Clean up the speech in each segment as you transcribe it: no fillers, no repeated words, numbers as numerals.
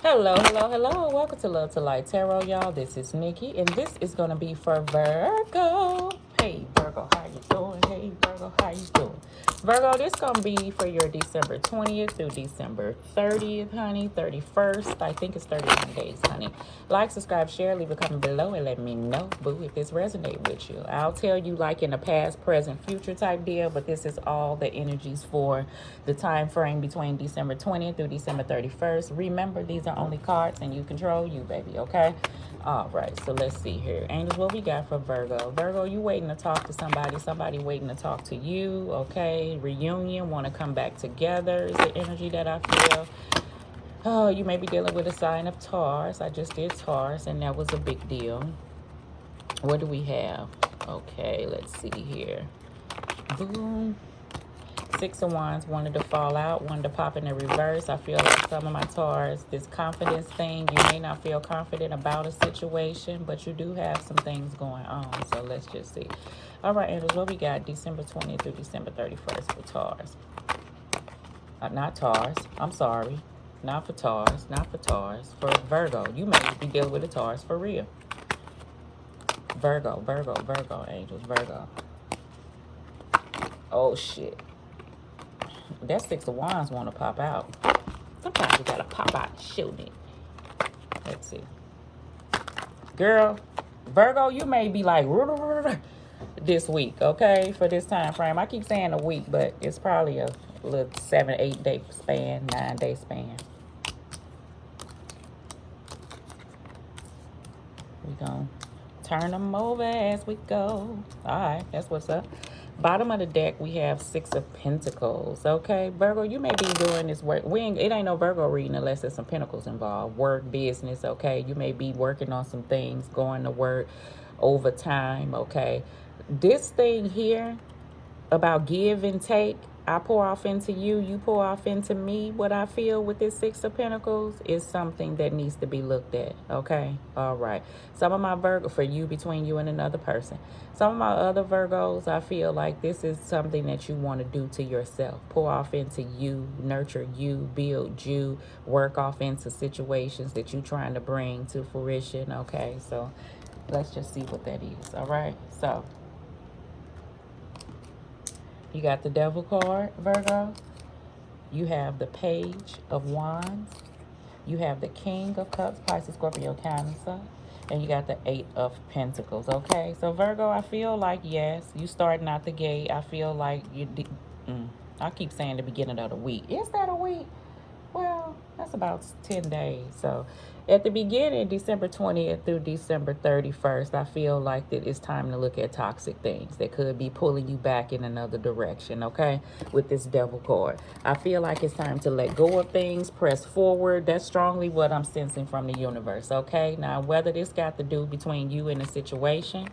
Hello, hello, hello. Welcome to Love to Light Tarot, y'all. This is Nikki, and this is going to be for Virgo. Hey, Virgo, how you doing? Hey, Virgo, how you doing? Virgo, this going to be for your December 20th through December 30th, honey. 31st. I think it's 31 days, honey. Like, subscribe, share, leave a comment below, and let me know, boo, if this resonates with you. I'll tell you like in a past, present, future type deal, but this is all the energies for the time frame between December 20th through December 31st. Remember, these are only cards and you control you, baby, okay? All right, so let's see here. Angels, what we got for Virgo? Virgo, you waiting to talk to somebody waiting to talk to you, okay? Reunion, want to come back together is the energy that I feel. Oh, you may be dealing with a sign of Taurus. I just did Taurus, and that was a big deal. What do we have? Okay, let's see here. Boom. Six of Wands wanted to fall out, wanted to pop in the reverse. I feel like some of my Taurus, this confidence thing, you may not feel confident about a situation, but you do have some things going on. So let's just see. All right, Angels, what we got December 20th through December 31st for Taurus? Not Taurus. I'm sorry. Not for Taurus. Not for Taurus. For Virgo. You may be dealing with a Taurus for real. Virgo, Virgo, Virgo, Angels, Virgo. Oh, shit. That Six of Wands want to pop out. Sometimes you gotta pop out and shoot it. Let's see. Girl, Virgo, you may be like this week, okay? For this time frame. I keep saying a week, but it's probably a little 7, 8 day span, 9 day span. We gonna turn them over as we go. All right, that's what's up. Bottom of the deck, we have Six of Pentacles. Okay, Virgo, you may be doing this work. It ain't no Virgo reading unless there's some pentacles involved. Work, business, okay? You may be working on some things, going to work, overtime, okay? This thing here about give and take, I pour off into you, you pour off into me. What I feel with this Six of Pentacles is something that needs to be looked at, okay? All right. Some of my Virgo, for you, between you and another person. Some of my other Virgos, I feel like this is something that you want to do to yourself. Pour off into you, nurture you, build you, work off into situations that you're trying to bring to fruition, okay? So let's just see what that is, all right? So you got the Devil card, Virgo. You have the Page of Wands. You have the King of Cups, Pisces, Scorpio, Cancer. And you got the Eight of Pentacles, okay? So, Virgo, I feel like, yes, you starting out the gate. I feel like I keep saying the beginning of the week. Is that a week? Well, that's about 10 days. So at the beginning, December 20th through December 31st, I feel like that it's time to look at toxic things that could be pulling you back in another direction, okay? With this Devil card. I feel like it's time to let go of things, press forward. That's strongly what I'm sensing from the universe, okay? Now, whether this got to do between you and the situation,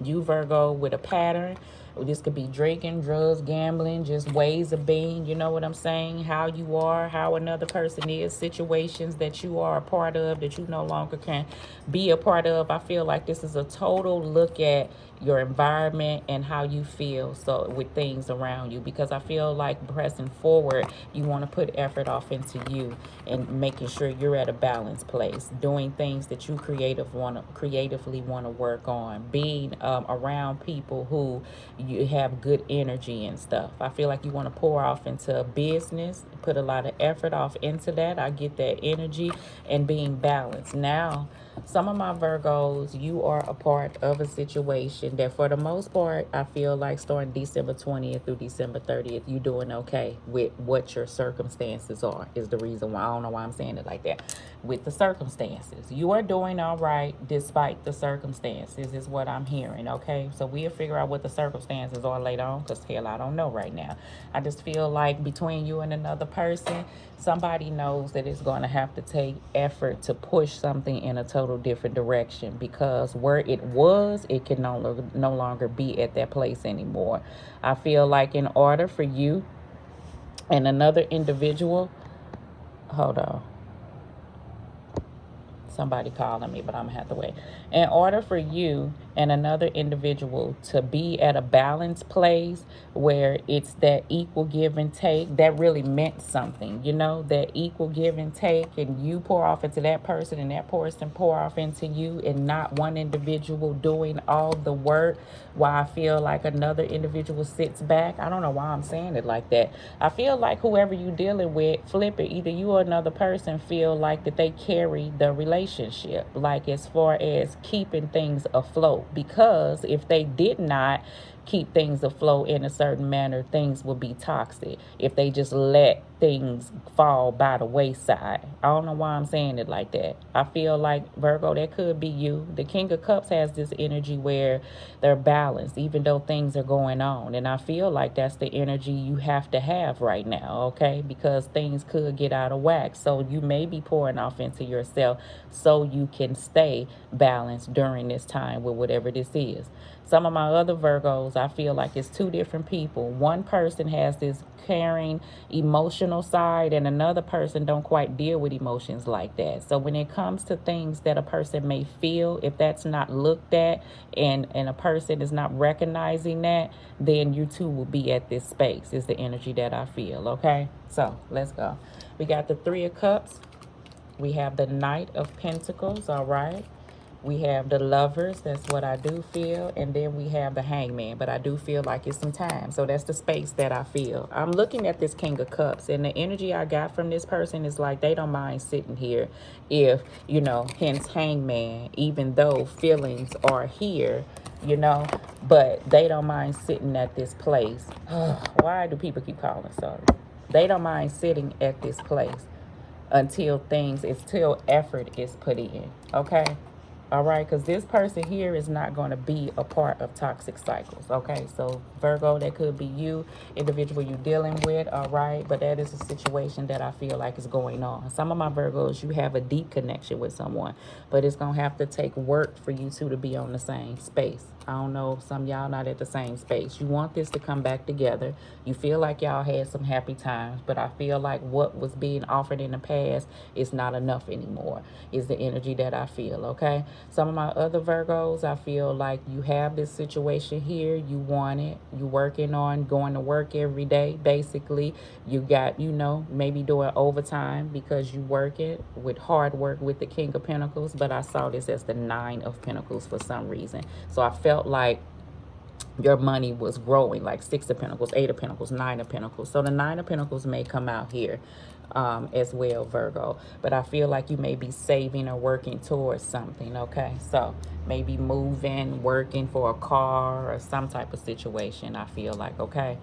you Virgo with a pattern, this could be drinking, drugs, gambling, just ways of being, you know what I'm saying? How you are, how another person is, situations that you are a part of that you no longer can be a part of. I feel like this is a total look at your environment and how you feel so with things around you, because I feel like pressing forward, you want to put effort off into you and making sure you're at a balanced place, doing things that you creatively want to work on, being around people who you have good energy and stuff. I feel like you want to pour off into business, put a lot of effort off into that. I get that energy and being balanced. Now, some of my Virgos, you are a part of a situation that for the most part, I feel like starting December 20th through December 30th, you doing okay with what your circumstances are, is the reason why. I don't know why I'm saying it like that. With the circumstances, you are doing all right despite the circumstances, is what I'm hearing, okay? So we'll figure out what the circumstances are later on, because hell, I don't know right now. I just feel like between you and another person, somebody knows that it's going to have to take effort to push something in a total different direction, because where it was, it can no longer be at that place anymore. I feel like in order for you and another individual, hold on, somebody calling me, but I'm gonna have to wait. In order for you and another individual to be at a balanced place where it's that equal give and take. That really meant something, you know, that equal give and take, and you pour off into that person and that person pour off into you, and not one individual doing all the work while I feel like another individual sits back. I don't know why I'm saying it like that. I feel like whoever you dealing with, flip it, either you or another person feel like that they carry the relationship, like as far as keeping things afloat, because if they did not keep things afloat in a certain manner, things will be toxic if they just let things fall by the wayside. I don't know why I'm saying it like that. I feel like, Virgo, that could be you. The King of Cups has this energy where they're balanced even though things are going on, and I feel like that's the energy you have to have right now, okay? Because things could get out of whack, so you may be pouring off into yourself so you can stay balanced during this time with whatever this is. Some of my other Virgos, I feel like it's two different people. One person has this caring, emotional side, and another person don't quite deal with emotions like that. So when it comes to things that a person may feel, if that's not looked at and a person is not recognizing that, then you two will be at this space, is the energy that I feel, okay? So let's go. We got the Three of Cups. We have the Knight of Pentacles, all right? We have the Lovers, that's what I do feel. And then we have the Hangman, but I do feel like it's some time. So that's the space that I feel. I'm looking at this King of Cups, and the energy I got from this person is like they don't mind sitting here if, you know, hence Hangman, even though feelings are here, you know, but they don't mind sitting at this place. Why do people keep calling? Sorry. They don't mind sitting at this place until effort is put in, okay? All right, because this person here is not going to be a part of toxic cycles, okay? So Virgo, that could be you, individual you dealing with, all right? But that is a situation that I feel like is going on. Some of my Virgos, you have a deep connection with someone, but it's going to have to take work for you two to be on the same space. I don't know, some y'all not at the same space. You want this to come back together. You feel like y'all had some happy times, but I feel like what was being offered in the past is not enough anymore, is the energy that I feel, okay? Some of my other Virgos, I feel like you have this situation here. You want it. You working on going to work every day, basically. You got, you know, maybe doing overtime because you work it with hard work with the King of Pentacles, but I saw this as the Nine of Pentacles for some reason. So I felt like your money was growing, like Six of Pentacles, Eight of Pentacles, Nine of Pentacles. So the Nine of Pentacles may come out here as well, Virgo. But I feel like you may be saving or working towards something, okay? So maybe moving, working for a car or some type of situation, I feel like, okay?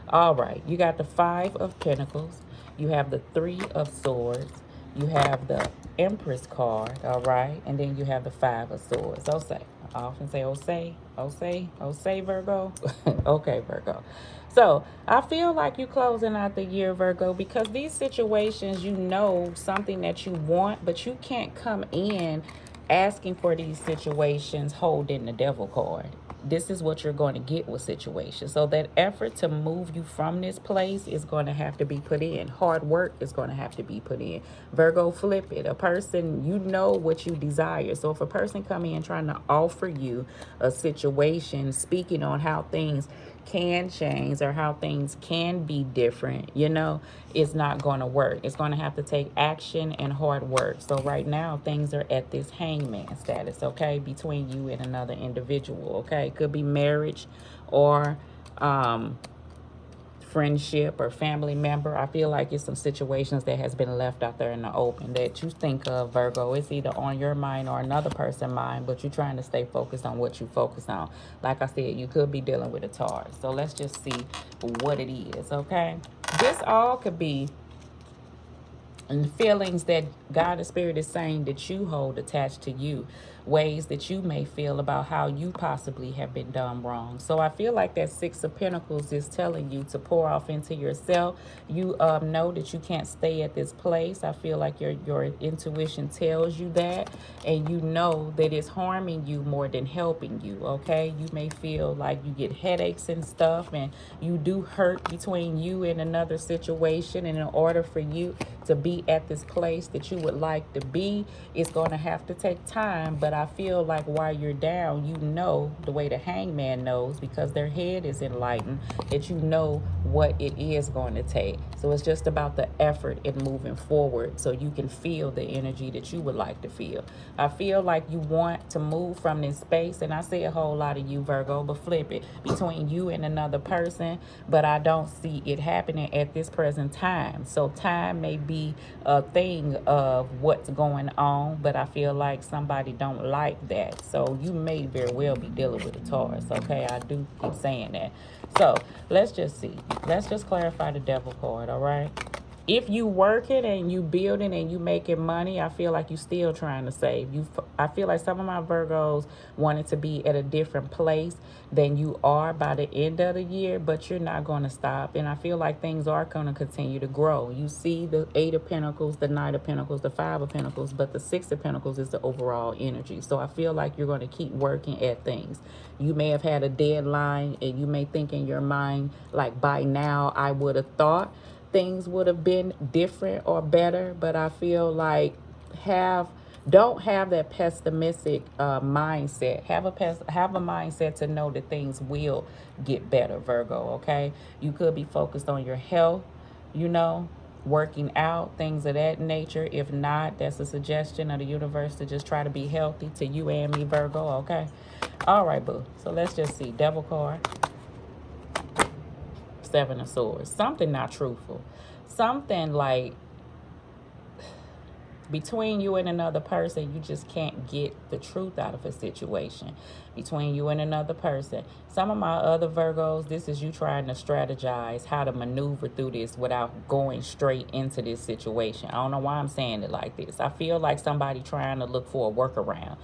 All right, you got the Five of Pentacles. You have the Three of Swords. You have the Empress card, all right? And then you have the Five of Swords. I often say, Virgo. Okay, Virgo. So I feel like you closing out the year, Virgo, because these situations, you know, something that you want, but you can't come in asking for these situations holding the Devil card. This is what you're going to get with situations. So that effort to move you from this place is going to have to be put in. Hard work is going to have to be put in. Virgo, flip it. A person, you know what you desire. So if a person come in trying to offer you a situation, speaking on how things can change or how things can be different, you know, it's not going to work. It's going to have to take action and hard work. So right now things are at this hangman status, okay, between you and another individual, okay? It could be marriage or friendship or family member. I feel like it's some situations that has been left out there in the open that you think of, Virgo. It's either on your mind or another person's mind, but you're trying to stay focused on what you focus on. Like I said, you could be dealing with a Taurus. So let's just see what it is, okay? This all could be and feelings that God the Spirit is saying that you hold attached to you, ways that you may feel about how you possibly have been done wrong. So I feel like that Six of Pentacles is telling you to pour off into yourself. You know that you can't stay at this place. I feel like your intuition tells you that, and you know that it's harming you more than helping you, okay? You may feel like you get headaches and stuff, and you do hurt between you and another situation, and in order for you to be at this place that you would like to be, it's going to have to take time. But I feel like while you're down, you know, the way the hangman knows, because their head is enlightened, that you know what it is going to take. So it's just about the effort in moving forward so you can feel the energy that you would like to feel. I feel like you want to move from this space, and I see a whole lot of you, Virgo, but flip it, between you and another person, but I don't see it happening at this present time. So time may be a thing of what's going on, but I feel like somebody don't like that. So you may very well be dealing with a Taurus, okay? I do keep saying that. So let's just see. Let's just clarify the devil card, all right? If you working and you building and you making money, I feel like you still trying to save. I feel like some of my Virgos wanted to be at a different place than you are by the end of the year, but you're not going to stop. And I feel like things are going to continue to grow. You see the 8 of Pentacles, the Knight of Pentacles, the 5 of Pentacles, but the 6 of Pentacles is the overall energy. So I feel like you're going to keep working at things. You may have had a deadline, and you may think in your mind, like, by now I would have thought things would have been different or better, but I feel like don't have that pessimistic mindset. Have a mindset to know that things will get better, Virgo, okay? You could be focused on your health, you know, working out, things of that nature. If not, that's a suggestion of the universe to just try to be healthy to you and me, Virgo, okay? All right, boo. So let's just see. Devil card. 7 of Swords. Something not truthful. Something like between you and another person, you just can't get the truth out of a situation. Between you and another person. Some of my other Virgos, this is you trying to strategize how to maneuver through this without going straight into this situation. I don't know why I'm saying it like this. I feel like somebody trying to look for a workaround.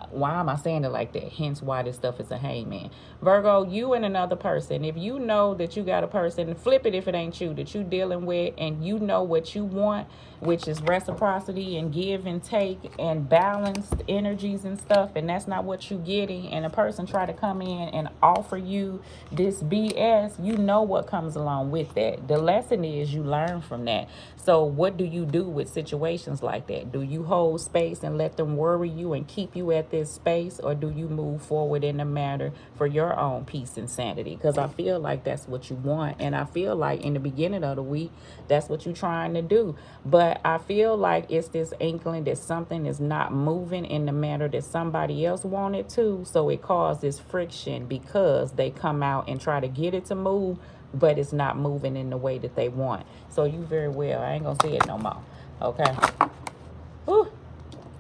Why am I saying it like that? Hence why this stuff is a hangman. Virgo, you and another person. If you know that you got a person, flip it if it ain't you, that you dealing with, and you know what you want, which is reciprocity and give and take and balanced energies and stuff, and that's not what you getting, and a person try to come in and offer you this BS, you know what comes along with that. The lesson is you learn from that. So what do you do with situations like that? Do you hold space and let them worry you and keep you at this space, or do you move forward in the matter for your own peace and sanity? Because I feel like that's what you want, and I feel like in the beginning of the week, that's what you're trying to do. But I feel like it's this inkling that something is not moving in the manner that somebody else wanted to, so it causes friction because they come out and try to get it to move, but it's not moving in the way that they want. So you very well, I ain't gonna say it no more, okay? Whew.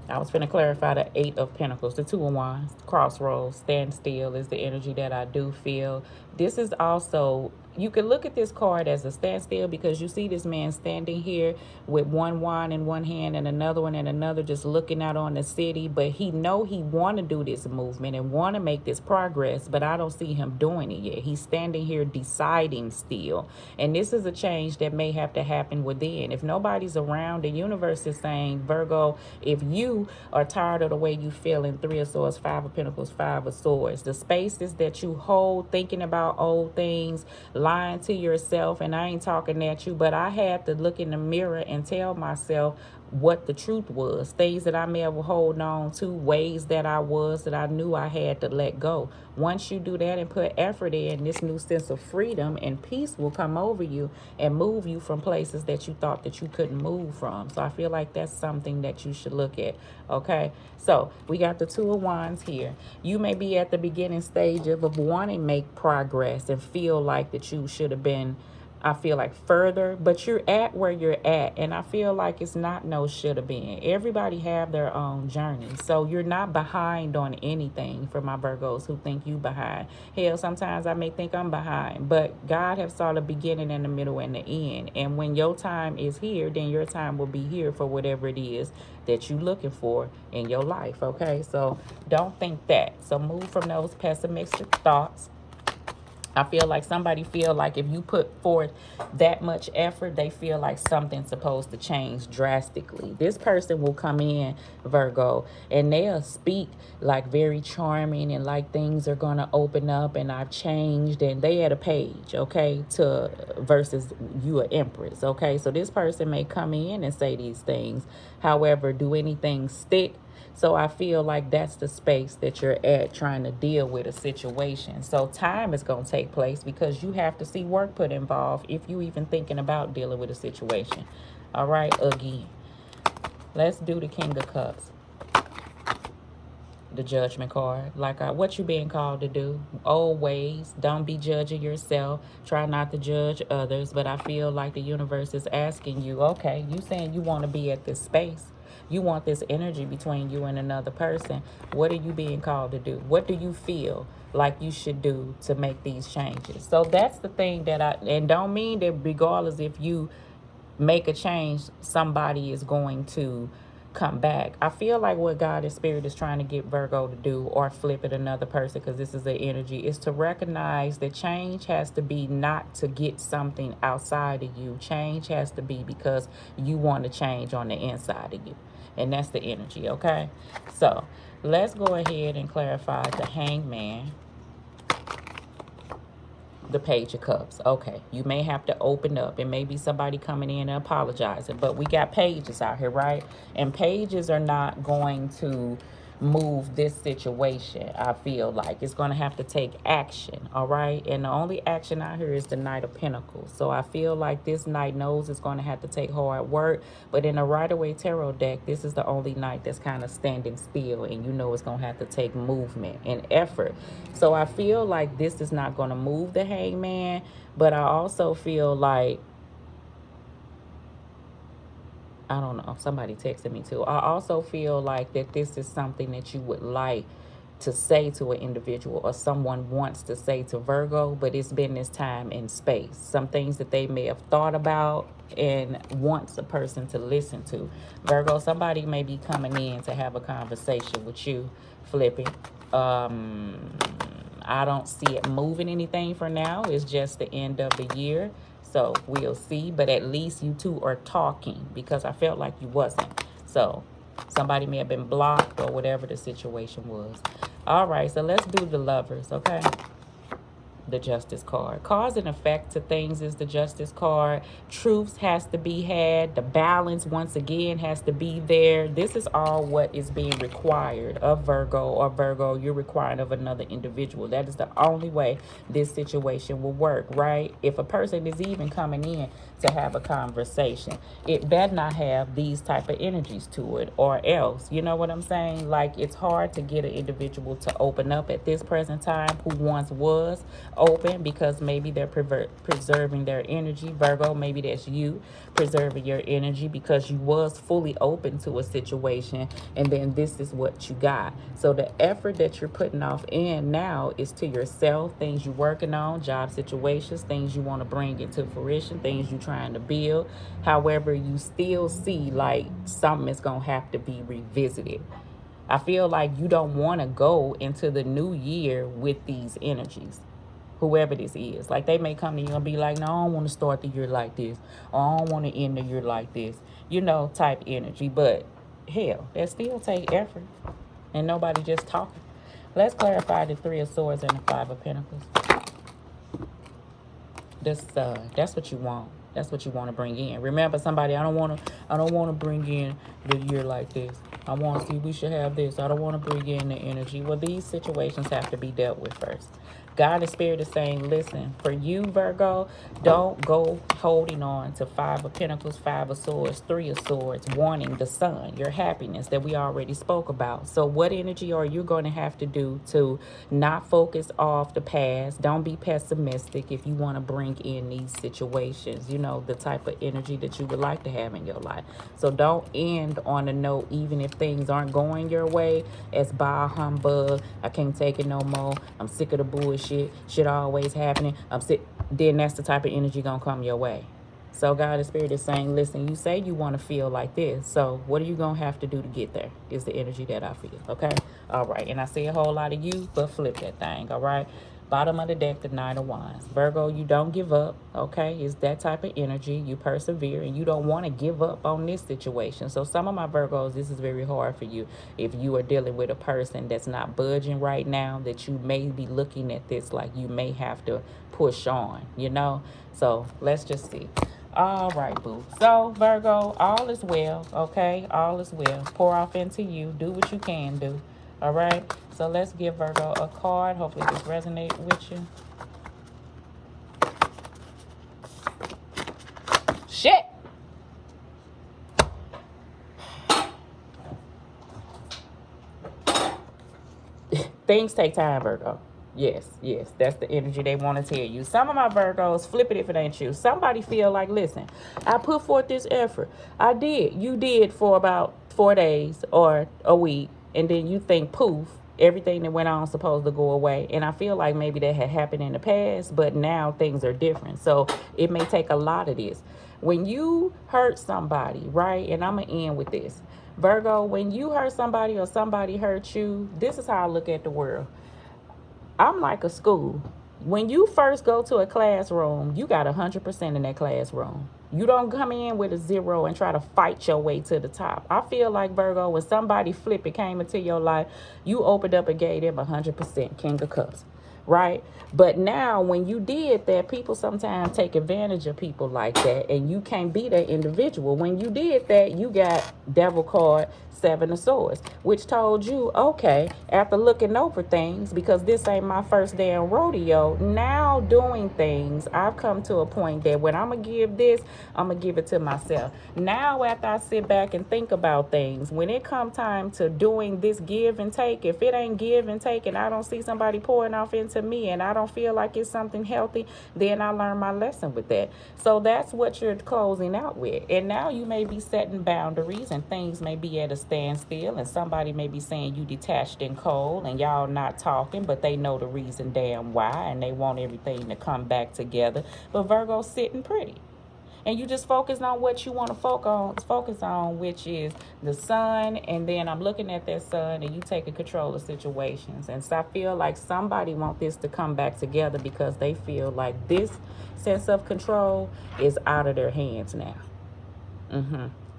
I was finna clarify the 8 of Pentacles, the 2 of Wands, crossroads, stand still is the energy that I do feel. This is also, you can look at this card as a standstill because you see this man standing here with one wand in one hand and another one in another, just looking out on the city. But he know he want to do this movement and want to make this progress, but I don't see him doing it yet. He's standing here deciding still. And this is a change that may have to happen within. If nobody's around, the universe is saying, Virgo, if you are tired of the way you feel in 3 of Swords, 5 of Pentacles, 5 of Swords, the spaces that you hold thinking about old things, lying to yourself, and I ain't talking at you, but I had to look in the mirror and tell myself what the truth was, things that I may have hold on to, ways that I knew I had to let go. Once you do that and put effort in, this new sense of freedom and peace will come over you and move you from places that you thought that you couldn't move from. So I feel like that's something that you should look at, okay? So we got the 2 of Wands here. You may be at the beginning stage of wanting to make progress and feel like that you should have been, I feel like, further, but you're at where you're at, and I feel like it's not no should have been. Everybody have their own journey, so you're not behind on anything. For my Virgos who think you behind, hell, sometimes I may think I'm behind, but God have saw the beginning and the middle and the end, and when your time is here, then your time will be here for whatever it is that you're looking for in your life, okay? So don't think that. So move from those pessimistic thoughts. I feel like somebody feel like if you put forth that much effort, they feel like something's supposed to change drastically. This person will come in, Virgo, and they'll speak like very charming and like things are going to open up and I've changed and they at a page, okay, to versus you a empress, okay? So this person may come in and say these things. However, do anything stick? So I feel like that's the space that you're at trying to deal with a situation. So time is going to take place because you have to see work put involved if you even thinking about dealing with a situation. All right, again. Let's do the King of Cups. The Judgment card. Like what you being called to do. Old ways. Don't be judging yourself. Try not to judge others. But I feel like the universe is asking you, okay, you saying you want to be at this space. You want this energy between you and another person. What are you being called to do? What do you feel like you should do to make these changes? So that's the thing that and don't mean that regardless if you make a change, somebody is going to come back. I feel like what God and Spirit is trying to get Virgo to do, or flip it another person, because this is the energy, is to recognize that change has to be not to get something outside of you. Change has to be because you want to change on the inside of you. And that's the energy, okay? So let's go ahead and clarify the Hangman, the Page of Cups. Okay, you may have to open up. It may be somebody coming in and apologizing, but we got pages out here, right? And pages are not going to move this situation. I feel like it's going to have to take action, all right? And the only action out here is the Knight of Pentacles. So I feel like this Knight knows it's going to have to take hard work, but in a Rider-Waite Tarot deck, this is the only Knight that's kind of standing still, and you know it's going to have to take movement and effort. So I feel like this is not going to move the Hangman, but I also feel like, I don't know, somebody texted me too. I also feel like that this is something that you would like to say to an individual, or someone wants to say to Virgo, but it's been this time and space. Some things that they may have thought about and wants a person to listen to. Virgo, somebody may be coming in to have a conversation with you, flipping. I don't see it moving anything for now. It's just the end of the year. So we'll see, but at least you two are talking, because I felt like you wasn't. So somebody may have been blocked or whatever the situation was. All right, so let's do the Lovers, okay? The Justice card. Cause and effect to things is the Justice card. Truths has to be had. The balance, once again, has to be there. This is all what is being required of Virgo, or Virgo, you're requiring of another individual. That is the only way this situation will work, right? If a person is even coming in to have a conversation, it better not have these type of energies to it, or else, you know what I'm saying? Like, it's hard to get an individual to open up at this present time who once was open, because maybe they're preserving their energy. Virgo, maybe that's you preserving your energy because you was fully open to a situation, and then this is what you got. So the effort that you're putting off in now is to yourself, things you're working on, job situations, things you want to bring into fruition, things you're trying to build. However, you still see like something is gonna have to be revisited. I feel like you don't want to go into the new year with these energies, whoever this is. Like, they may come to you and be like, no, I don't want to start the year like this, or I don't want to end the year like this, you know, type energy. But hell, that still take effort, and nobody just talking. Let's clarify the Three of Swords and the Five of Pentacles. This that's what you want. That's what you want to bring in. Remember, somebody, I don't want to bring in the year like this. I want to see, we should have this. I don't want to bring in the energy. Well, these situations have to be dealt with first. God and Spirit is saying, listen, for you, Virgo, don't go holding on to Five of Pentacles, Five of Swords, Three of Swords, wanting the sun, your happiness that we already spoke about. So what energy are you going to have to do to not focus off the past? Don't be pessimistic if you want to bring in these situations, you know, the type of energy that you would like to have in your life. So don't end on a note, even if things aren't going your way, as bah humbug, I can't take it no more, I'm sick of the bullshit, shit always happening, I'm sick. Then that's the type of energy gonna come your way. So God and Spirit is saying, listen, you say you want to feel like this, so what are you gonna have to do to get there, is the energy that I feel, okay? All right, and I see a whole lot of you, but flip that thing, all right? Bottom of the deck, the Nine of Wands. Virgo, you don't give up, okay? It's that type of energy. You persevere, and you don't want to give up on this situation. So some of my Virgos, this is very hard for you. If you are dealing with a person that's not budging right now, that you may be looking at this like you may have to push on, you know? So let's just see. All right, boo. So, Virgo, all is well, okay? All is well. Pour off into you. Do what you can do, all right? So, let's give Virgo a card. Hopefully, this resonates with you. Shit! Things take time, Virgo. Yes, that's the energy they want to tell you. Some of my Virgos, flip it if it ain't you. Somebody feel like, listen, I put forth this effort. I did. You did for about 4 days or a week, and then you think, poof, everything that went on is supposed to go away. And I feel like maybe that had happened in the past, but now things are different. So it may take a lot of this. When you hurt somebody, right, and I'm going to end with this. Virgo, when you hurt somebody or somebody hurt you, this is how I look at the world. I'm like a school. When you first go to a classroom, you got 100% in that classroom. You don't come in with a 0 and try to fight your way to the top. I feel like, Virgo, when somebody came into your life, you opened up and gave them 100%, King of Cups, right? But now when you did that, people sometimes take advantage of people like that, and you can't be that individual. When you did that, you got Devil card, 7 of Swords, which told you, okay, after looking over things, because this ain't my first damn rodeo, now doing things, I've come to a point that when I'm going to give this, I'm going to give it to myself. Now, after I sit back and think about things, when it come time to doing this give and take, if it ain't give and take and I don't see somebody pouring off into me and I don't feel like it's something healthy, then I learn my lesson with that. So that's what you're closing out with. And now you may be setting boundaries, and things may be at a standstill, and somebody may be saying you detached and cold and y'all not talking, but they know the reason damn why, and they want everything to come back together. But Virgo's sitting pretty, and you just focus on what you want to focus on, which is the sun. And then I'm looking at that sun, and you taking control of situations. And so I feel like somebody want this to come back together because they feel like this sense of control is out of their hands now.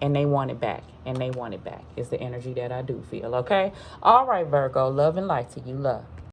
And they want it back, and they want it back. It's the energy that I do feel, okay? All right, Virgo, love and light to you. Love.